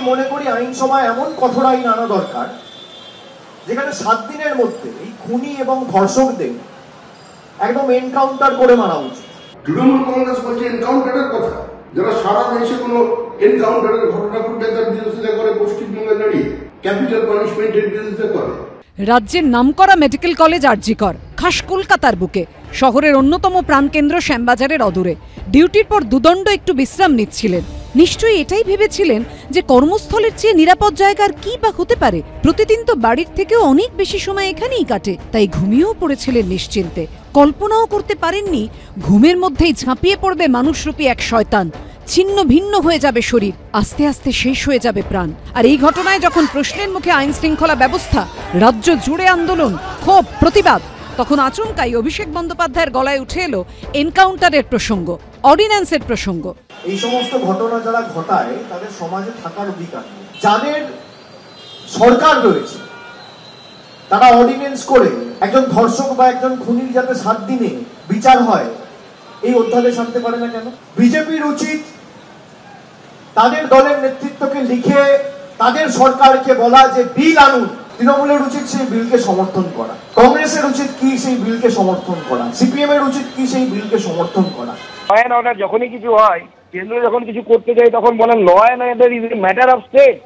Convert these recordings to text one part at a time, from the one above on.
মনে করি আইনসভায় এমন কঠোর আইন আনা দরকার যেখানে 7 দিনের মধ্যে এই খুনি এবং ধর্ষকদের একদম এনকাউন্টার করে মারা উচিত। তৃণমূল কংগ্রেস বলছে এনকাউন্টারের কথা, যারা সারা দেশে কোনো এনকাউন্টারের ঘটনা ঘটলে তার বিরোধিতা করে পশ্চিমবঙ্গে দাঁড়িয়ে ক্যাপিটাল পানিশমেন্টের বিরোধিতা করে। রাজ্যের নামকরা মেডিকেল কলেজ আরজিকর, খাস কলকাতার বুকে, শহরের অন্যতম প্রাণকেন্দ্র শ্যামবাজারের অদূরে ডিউটির পর দুদণ্ড একটু বিশ্রাম নিচ্ছিলেন। নিশ্চয়ই এটাই ভেবেছিলেন যে কর্মস্থলের চেয়ে নিরাপদ জায়গার কি বা হতে পারে। প্রতিদিন তো বাড়ির থেকেও অনেক বেশি সময় এখানেই কাটে, তাই ঘুমিয়েও পড়েছিলেন নিশ্চিন্তে। কল্পনাও করতে পারেননি ঘুমের মধ্যেই ঝাঁপিয়ে পড়বে মানুষরূপী এক শয়তান, ছিন্ন ভিন্ন হয়ে যাবে শরীর, আস্তে আস্তে শেষ হয়ে যাবে প্রাণ। আর এই ঘটনায় যখন প্রশ্নের মুখে আইন শৃঙ্খলা ব্যবস্থা, রাজ্য জুড়ে আন্দোলন, ক্ষোভ, প্রতিবাদ, তখন আচমকাই অভিষেক বন্দ্যোপাধ্যায়ের গলায় উঠে এলো এনকাউন্টারের প্রসঙ্গ, অর্ডিন্যান্সের প্রসঙ্গ। এই সমস্ত ঘটনা যারা ঘটায় তাদের সমাজে থাকার অধিকার নেই। যাদের সরকার রয়েছে তারা অর্ডিন্যান্স করে একজন ধর্ষক বা একজন খুনির যাতে 7 দিনে বিচার হয় এই অধ্যাদেশ আনতে পারে না কেন? বিজেপির উচিত তাদের দলের নেতৃত্বকে লিখে তাদের সরকারকে বলা যে বিল আনুন। তৃণমূলের উচিত সেই বিলকে সমর্থন করা, কংগ্রেসের উচিত কি সেই বিলকে সমর্থন করা, সিপিএম এর উচিত কি সেই বিলকে সমর্থন করা। ল অ্যান্ড অর্ডার যখনই কিছু হয়, কেন্দ্র যখন কিছু করতে যায় তখন বলেন law and order is a matter of state.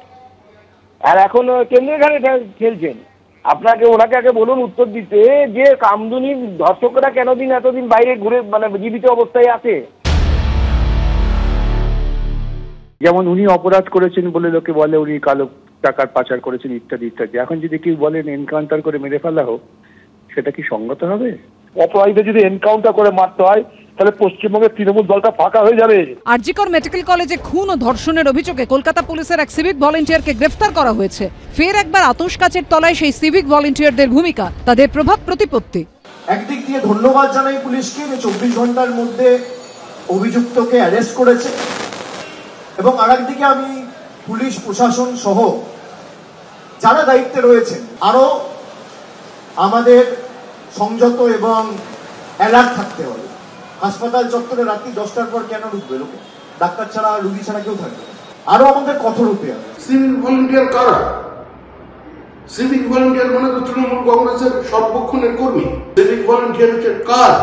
আর এখন কেন্দ্র এখানে খেলছেন। আপনাকে ওনাকে আগে বলুন উত্তর দিতে যে কামদুনি ধর্ষকরা কেন এতদিন বাইরে ঘুরে জীবিত অবস্থায় আছে। যেমন উনি অপরাধ করেছেন বলে লোকে বলে উনি কালো টাকার পাচার করেছেন ইত্যাদি ইত্যাদি। এখন যদি কেউ বলেন এনকাউন্টার করে মেরে ফেলা হোক, সেটা কি সঙ্গত হবে? অপরাধীদের যদি এনকাউন্টার করে মারতে হয় তাহলে পশ্চিমবঙ্গের তৃণমূল দলটা ফাঁকা হয়ে যাবে। আরজিকর মেডিকেল কলেজে খুন ও ধর্ষণের অভিযোগে কলকাতা পুলিশের এক সিভিক ভলেন্টিয়ারকে গ্রেফতার করা হয়েছে। ফের একবার আতশ কাচের তলায় সেই সিভিক ভলেন্টিয়ারদের ভূমিকা, তাদের প্রভাব প্রতিপত্তি। একদিক দিয়ে ধন্যবাদ জানাই পুলিশকে যে 24 ঘন্টার মধ্যে অভিযুক্তকে অ্যারেস্ট করেছে, এবং আরেকদিকে আমি পুলিশ প্রশাসন সহ যারা দায়িত্বে রয়েছেন আরো আমাদের সংযত এবং অ্যালার্ট থাকতে হবে। হাসপাতাল চত্বরে রাত্রি 10টার পর কেন ঢুকবে লোকে? ডাক্তার ছাড়া, রুগী ছাড়া কেউ থাকবে না। আরো আমাদের কঠোর হতে হবে। সিভিক ভলেন্টিয়ার কারা? সিভিক ভলেন্টিয়ার মানে তো তৃণমূল কংগ্রেসের সর্বক্ষণের কর্মী। সিভিক ভলেন্টিয়ার হচ্ছে কাজ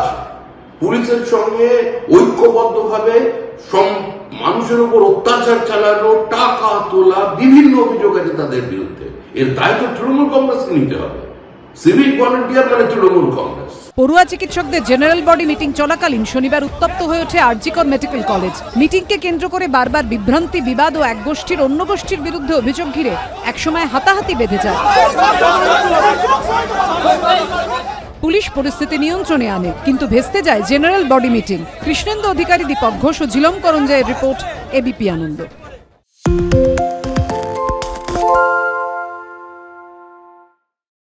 পুলিশের সঙ্গে ঐক্যবদ্ধভাবে মানুষের উপর অত্যাচার চালানো, টাকা তোলা, বিভিন্ন অভিযোগ আছে তাদের বিরুদ্ধে। এর দায়িত্ব তৃণমূল কংগ্রেসকে নিতে হবে। সিভিক ভলেন্টিয়ার মানে তৃণমূল কংগ্রেস। পড়ুয়া চিকিৎসকদের জেনারেল বডি মিটিং চলাকালীন শনিবার উত্তপ্ত হয়ে ওঠে আরজিকর মেডিকেল কলেজ। মিটিংকে কেন্দ্র করে বারবার বিভ্রান্তি, বিবাদ ও এক গোষ্ঠীর অন্য গোষ্ঠীর বিরুদ্ধে অভিযোগ ঘিরে একসময় হাতাহাতি বেঁধে যায়। পুলিশ পরিস্থিতি নিয়ন্ত্রণে আনে, কিন্তু ভেস্তে যায় জেনারেল বডি মিটিং। কৃষ্ণেন্দু অধিকারী, দীপক ঘোষ ও ঝিলম করঞ্জায়ের রিপোর্ট, এবিপি আনন্দ।